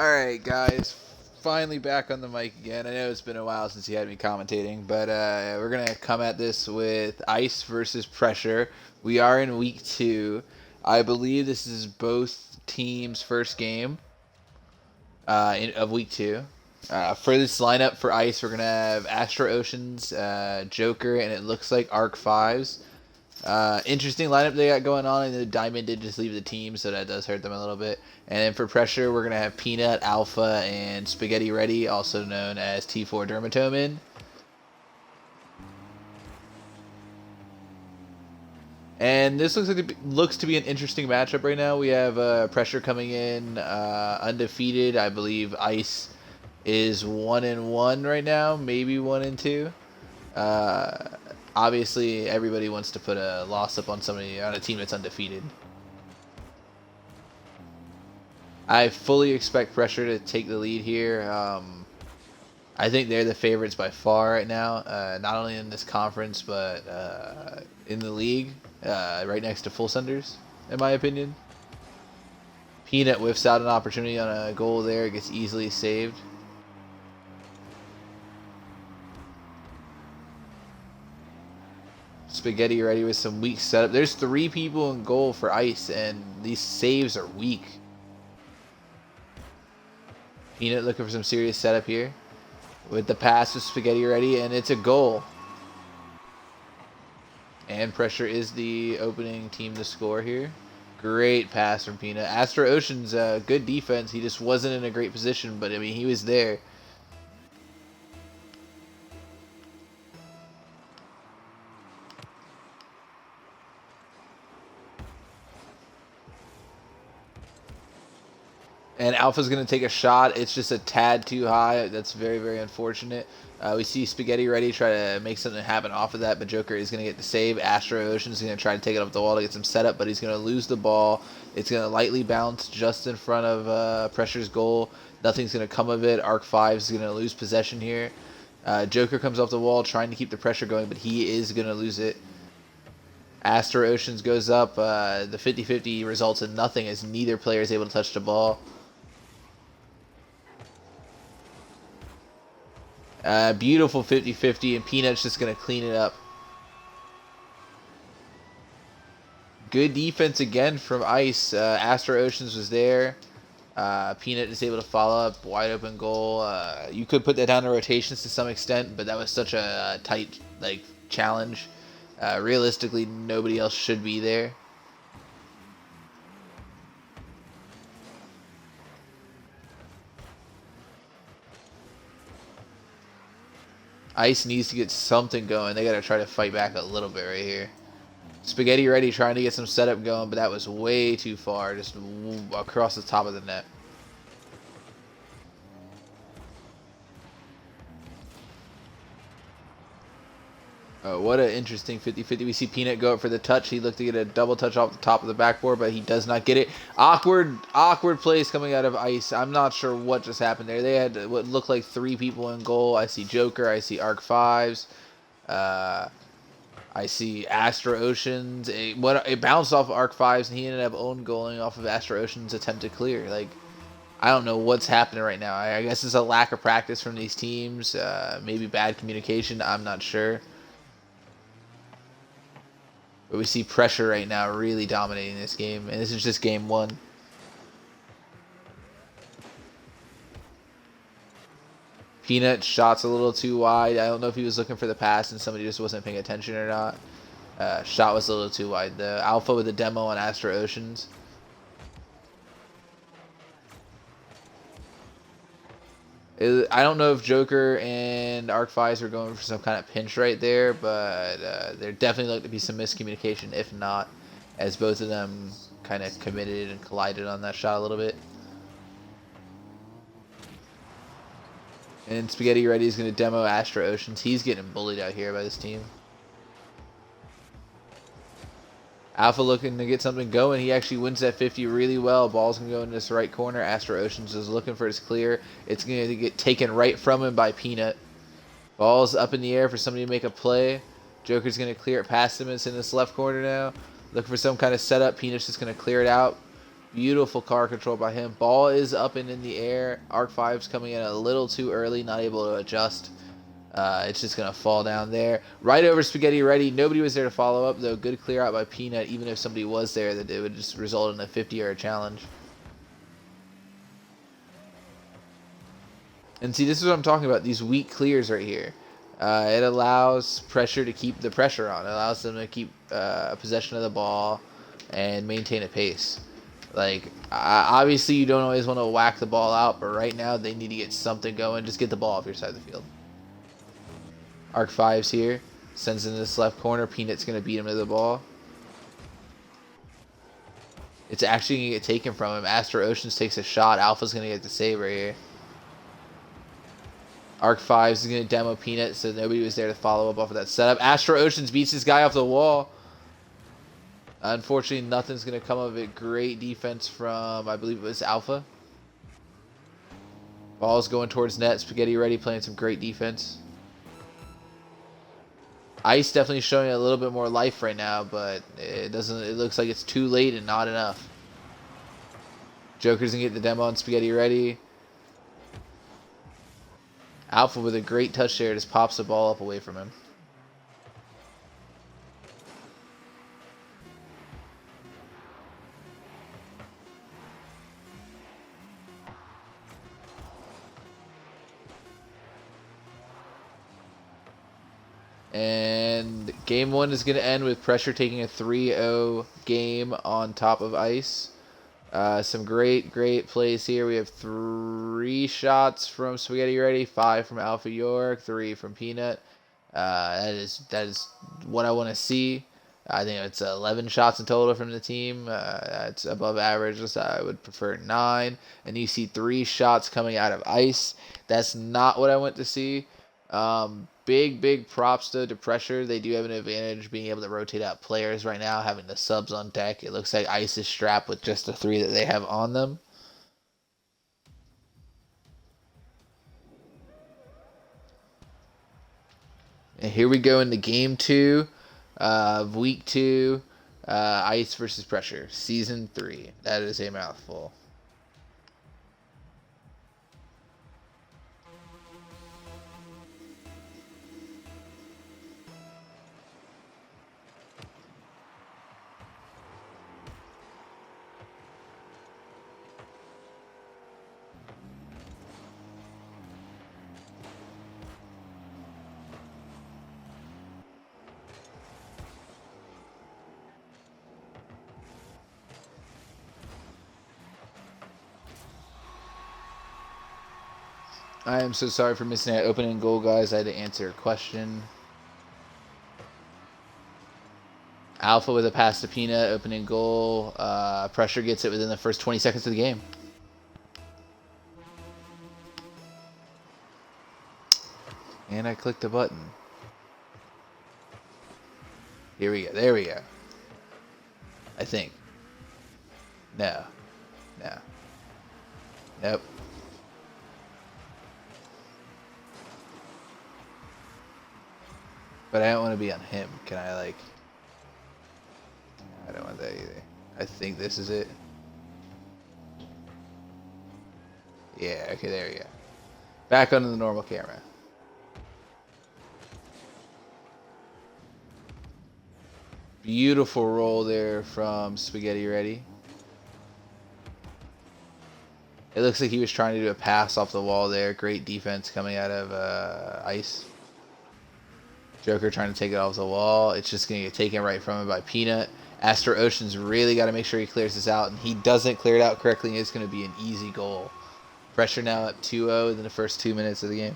Alright, guys. Finally back on the mic again. I know it's been a while since you had me commentating, but we're going to come at this with ice versus pressure. We are in week 2. I believe this is both teams' first game of week 2. For this lineup for ice, we're going to have Astro Oceans, Joker, and it looks like Arc 5s. Interesting lineup they got going on, and the Diamond did just leave the team, so that does hurt them a little bit. And then for pressure, we're going to have Peanut, Alpha, and Spaghetti Ready, also known as T4 Dermatomin. And this looks to be an interesting matchup right now. We have pressure coming in undefeated. I believe Ice is 1-1 right now, maybe 1-2. Obviously, everybody wants to put a loss up on a team that's undefeated. I fully expect pressure to take the lead here. I think they're the favorites by far right now, not only in this conference, but in the league, right next to Full Senders, in my opinion. Peanut whiffs out an opportunity on a goal there. It gets easily saved. Spaghetti Ready with some weak setup. There's 3 people in goal for Ice, and these saves are weak. Peanut looking for some serious setup here. With the pass with Spaghetti Ready, and it's a goal. And pressure is the opening team to score here. Great pass from Peanut. Astro Ocean's good defense. He just wasn't in a great position, but I mean, he was there. And Alpha's going to take a shot. It's just a tad too high. That's very, very unfortunate. We see Spaghetti Ready try to make something happen off of that, but Joker is going to get the save. Astro Ocean's going to try to take it up the wall to get some setup, but he's going to lose the ball. It's going to lightly bounce just in front of Pressure's goal. Nothing's going to come of it. Arc 5 is going to lose possession here. Joker comes off the wall trying to keep the pressure going, but he is going to lose it. Astro Oceans goes up. The 50-50 results in nothing as neither player is able to touch the ball. Beautiful 50-50, and Peanut's just going to clean it up. Good defense again from Ice. Astro Oceans was there. Peanut is able to follow up. Wide open goal. You could put that down to rotations to some extent, but that was such a tight challenge. Realistically, nobody else should be there. Ice needs to get something going. They got to try to fight back a little bit right here. Spaghetti Ready trying to get some setup going, but that was way too far. Just across the top of the net. Oh, what an interesting 50-50. We see Peanut go up for the touch. He looked to get a double touch off the top of the backboard, but he does not get it. Awkward plays coming out of Ice. I'm not sure what just happened there. They had what looked like 3 people in goal. I see Joker. I see Arc 5s. I see Astro Oceans. It bounced off of Arc 5s, and he ended up own goaling off of Astro Oceans' attempt to clear. I don't know what's happening right now. I guess it's a lack of practice from these teams. Maybe bad communication. I'm not sure. But we see pressure right now really dominating this game. And this is just game 1. Peanut shot's a little too wide. I don't know if he was looking for the pass and somebody just wasn't paying attention or not. Shot was a little too wide. The Alpha with the demo on Astro Oceans. I don't know if Joker and Arc 5s were going for some kind of pinch right there, but there definitely looked to be some miscommunication, if not, as both of them kind of committed and collided on that shot a little bit. And Spaghetti Ready is going to demo Astro Oceans. He's getting bullied out here by this team. Alpha looking to get something going. He actually wins that 50 really well. Ball's going to go in this right corner. Astro Oceans is looking for his clear. It's going to get taken right from him by Peanut. Ball's up in the air for somebody to make a play. Joker's going to clear it past him. It's in this left corner now. Looking for some kind of setup. Peanut's just going to clear it out. Beautiful car control by him. Ball is up and in the air. Arc 5's coming in a little too early, not able to adjust. It's just going to fall down there. Right over Spaghetti Ready. Nobody was there to follow up, though. Good clear out by Peanut. Even if somebody was there, that it would just result in a 50-yard challenge. And see, this is what I'm talking about. These weak clears right here. It allows pressure to keep the pressure on. It allows them to keep possession of the ball and maintain a pace. Like, obviously, you don't always want to whack the ball out, but right now they need to get something going. Just get the ball off your side of the field. Arc 5's here. Sends in this left corner. Peanut's going to beat him to the ball. It's actually going to get taken from him. Astro Oceans takes a shot. Alpha's going to get the save right here. Arc 5 is going to demo Peanut, so nobody was there to follow up off of that setup. Astro Oceans beats this guy off the wall. Unfortunately, nothing's going to come of it. Great defense from, I believe it was Alpha. Ball's going towards net. Spaghetti Ready playing some great defense. Ice definitely showing a little bit more life right now, but it doesn't. It looks like it's too late and not enough. Joker's gonna get the demo on Spaghetti Ready. Alpha with a great touch there, just pops the ball up away from him. And game 1 is going to end with Pressure taking a 3-0 game on top of Ice. Some great plays here. We have 3 shots from Spaghetti Ready, 5 from Alpha York, 3 from Peanut. That is what I want to see. I think it's 11 shots in total from the team. That's above average. So I would prefer 9. And you see 3 shots coming out of Ice. That's not what I want to see. Big props though to Pressure. They do have an advantage being able to rotate out players right now, having the subs on deck. It looks like Ice is strapped with just the 3 that they have on them. And here we go into game 2 of week 2, Ice versus Pressure, season 3. That is a mouthful. I am so sorry for missing that opening goal, guys. I had to answer a question. Alpha with a pass to Peanut, opening goal. Pressure gets it within the first 20 seconds of the game. And I clicked the button. Here we go. There we go. I think. No. Nope. But I don't want to be on him. Can I, like... I don't want that either. I think this is it. Yeah, okay, there we go. Back onto the normal camera. Beautiful roll there from Spaghetti Ready. It looks like he was trying to do a pass off the wall there. Great defense coming out of Ice. Joker trying to take it off the wall. It's just going to get taken right from him by Peanut. Astro Ocean's really got to make sure he clears this out, and he doesn't clear it out correctly, and it's going to be an easy goal. Pressure now at 2-0 in the first 2 minutes of the game.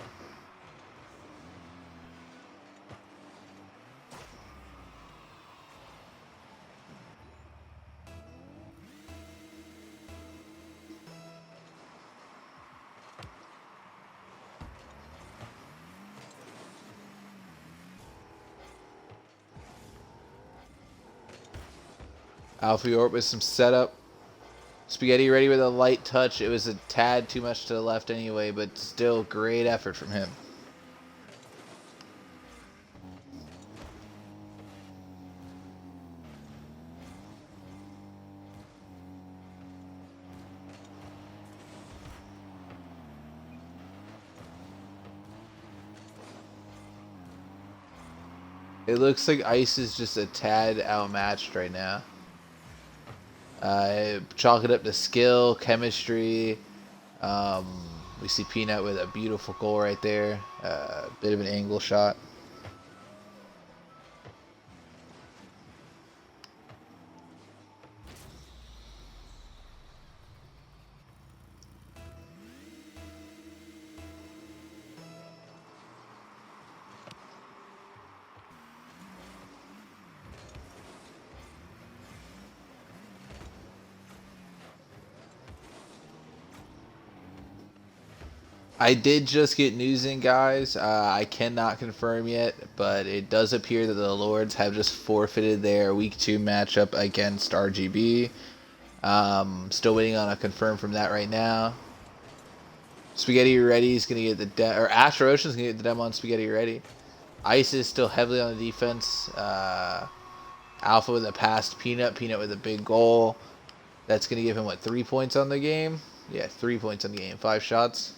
Alpha York with some setup. Spaghetti Ready with a light touch. It was a tad too much to the left anyway, but still great effort from him. It looks like Ice is just a tad outmatched right now. Chalk it up to skill, chemistry. Um, we see Peanut with a beautiful goal right there. Bit of an angle shot. I did just get news in, guys. I cannot confirm yet, but it does appear that the Lords have just forfeited their Week 2 matchup against RGB. Still waiting on a confirm from that right now. Spaghetti Ready is going to get the or Astro Ocean's going to get the demo on Spaghetti Ready. Ice is still heavily on the defense. Alpha with a pass to Peanut. Peanut with a big goal. That's going to give him, what, 3 points on the game? Yeah, 3 points on the game. 5 shots.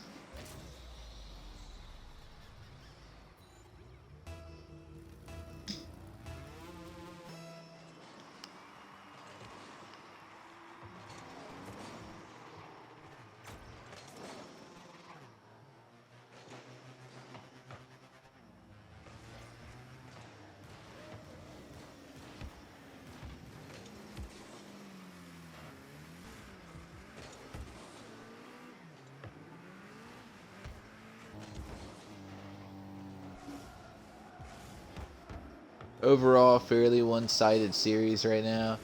Overall, fairly one-sided series right now.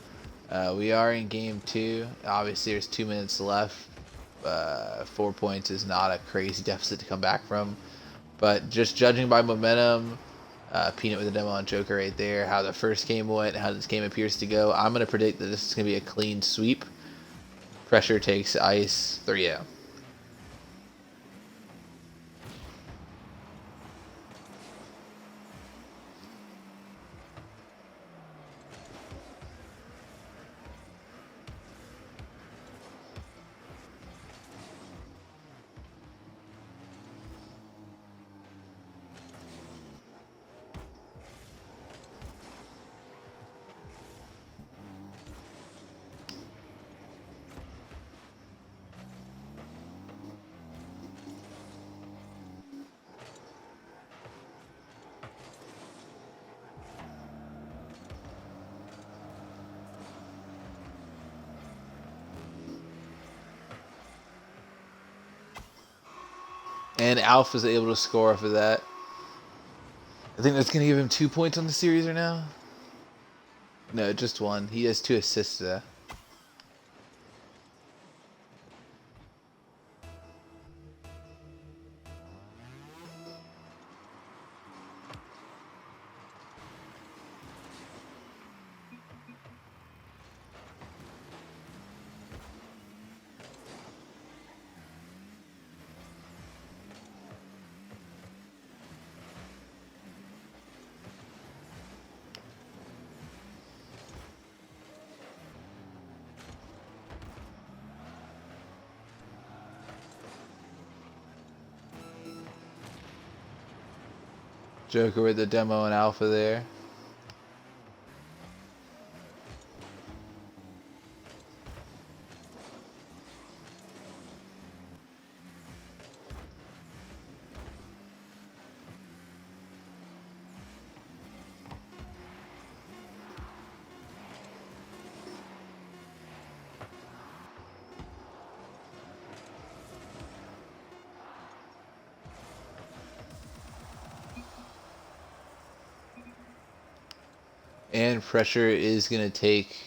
We are in game 2. Obviously, there's 2 minutes left. 4 points is not a crazy deficit to come back from. But just judging by momentum, Peanut with a demo on Joker right there, how the first game went, how this game appears to go, I'm going to predict that this is going to be a clean sweep. Pressure takes Ice 3-0. And Alpha's able to score off of that. I think that's going to give him 2 points on the series right now. No, just one. He has 2 assists though. Joker with the demo and Alpha there. And pressure is going to take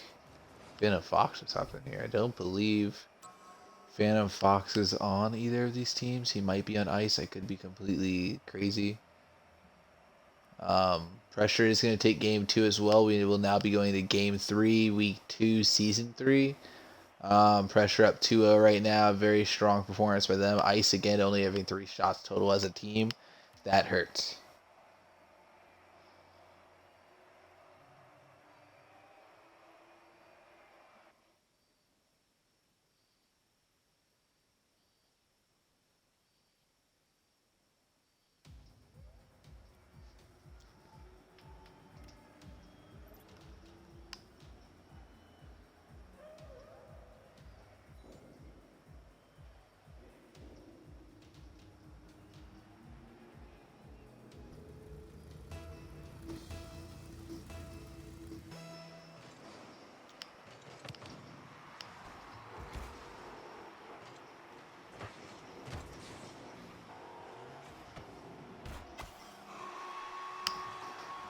Phantom Fox or something here. I don't believe Phantom Fox is on either of these teams. He might be on Ice. I could be completely crazy. Pressure is going to take game 2 as well. We will now be going to game 3, week 2, season 3. Pressure up 2-0 right now. Very strong performance by them. Ice again only having 3 shots total as a team. That hurts.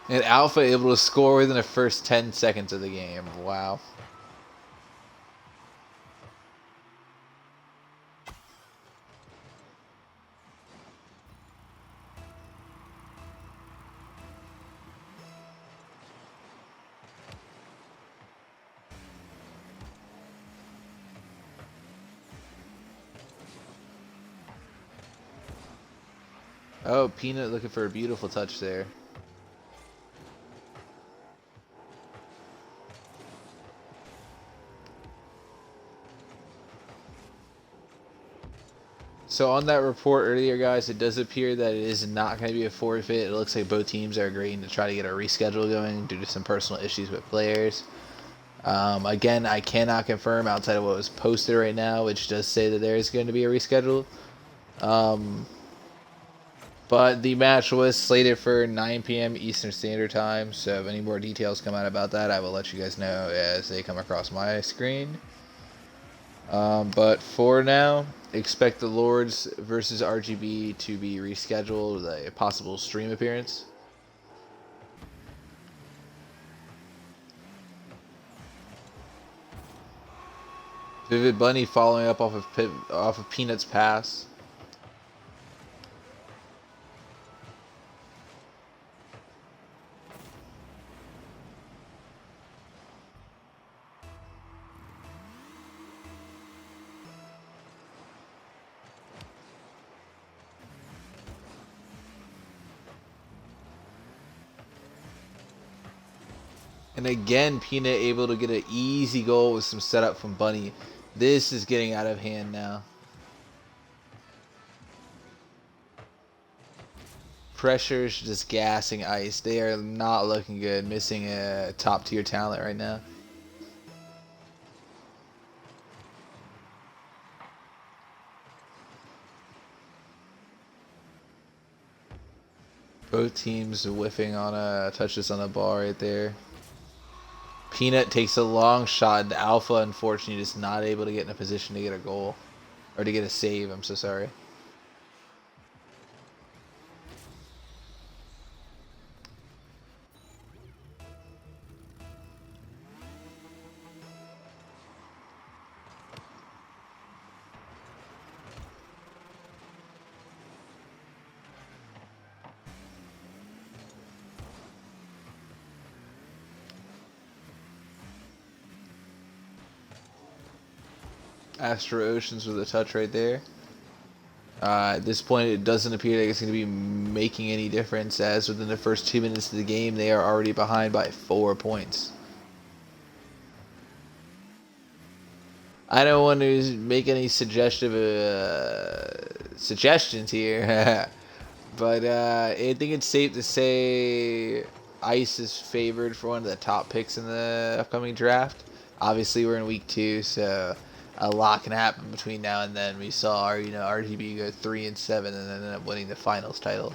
And Alpha able to score within the first 10 seconds of the game. Wow. Oh, Peanut looking for a beautiful touch there. So on that report earlier, guys, it does appear that it is not going to be a forfeit. It looks like both teams are agreeing to try to get a reschedule going due to some personal issues with players. Again, I cannot confirm outside of what was posted right now, which does say that there is going to be a reschedule. But the match was slated for 9 p.m. Eastern Standard Time, so if any more details come out about that, I will let you guys know as they come across my screen. But for now, expect the Lords versus RGB to be rescheduled, a possible stream appearance. Vivid Bunny following up off of Peanut's pass. And again, Peanut able to get an easy goal with some setup from Bunny. This is getting out of hand now. Pressure's just gassing Ice. They are not looking good. Missing a top tier talent right now. Both teams whiffing on touches on the ball right there. Peanut takes a long shot, and Alpha, unfortunately, is not able to get in a position to get a goal. Or to get a save, I'm so sorry. Astro Oceans with a touch right there. At this point, it doesn't appear like it's going to be making any difference, as within the first 2 minutes of the game, they are already behind by 4 points. I don't want to make any suggestions here, but I think it's safe to say Ice is favored for one of the top picks in the upcoming draft. Obviously, we're in week 2, so a lot can happen between now and then. We saw our, RGB go 3-7 and then end up winning the finals title.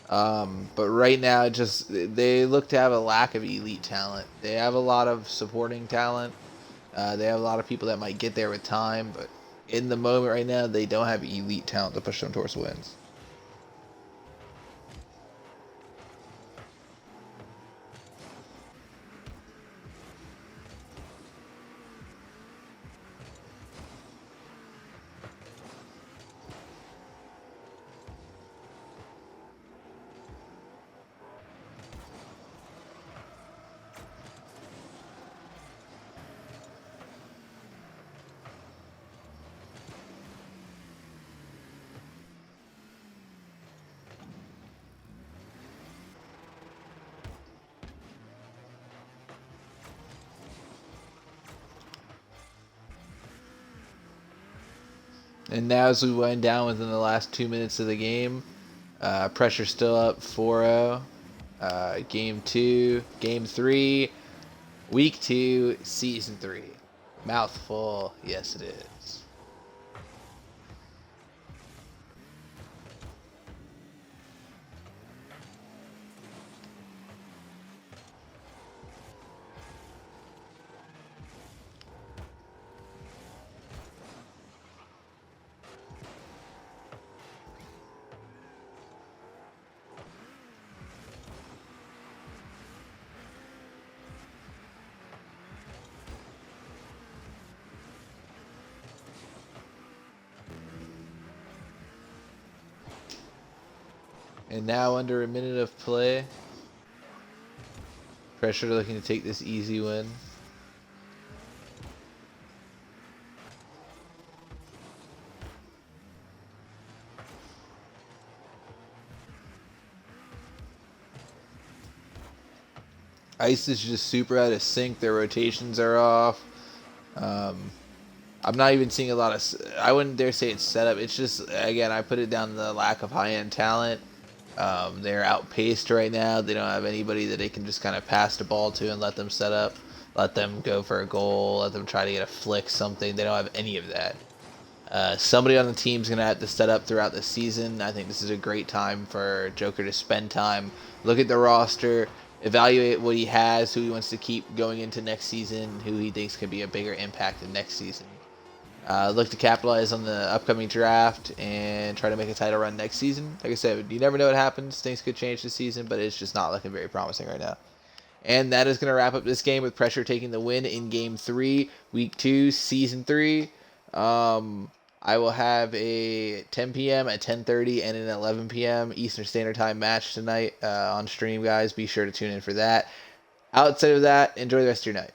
But right now, they look to have a lack of elite talent. They have a lot of supporting talent. They have a lot of people that might get there with time, but in the moment right now, they don't have elite talent to push them towards wins. And now as we wind down within the last 2 minutes of the game, pressure still up 4-0. Game 2, Game 3, Week 2, Season 3. Mouthful, yes it is. And now under a minute of play, Pressure looking to take this easy win. Ice is just super out of sync. Their rotations are off. I'm not even seeing a lot of. I wouldn't dare say it's setup. It's just, again, I put it down to the lack of high end talent. They're outpaced right now. They don't have anybody that they can just kind of pass the ball to and let them set up, let them go for a goal, let them try to get a flick, something. They don't have any of that. Somebody on the team's going to have to set up throughout the season. I think this is a great time for Joker to spend time, look at the roster, evaluate what he has, who he wants to keep going into next season, who he thinks could be a bigger impact in next season. Look to capitalize on the upcoming draft and try to make a title run next season. Like I said, you never know what happens. Things could change this season, but it's just not looking very promising right now. And that is going to wrap up this game with Pressure taking the win in Game 3, Week 2, Season 3. I will have a 10 p.m., a 10:30, and an 11 p.m. Eastern Standard Time match tonight on stream, guys. Be sure to tune in for that. Outside of that, enjoy the rest of your night.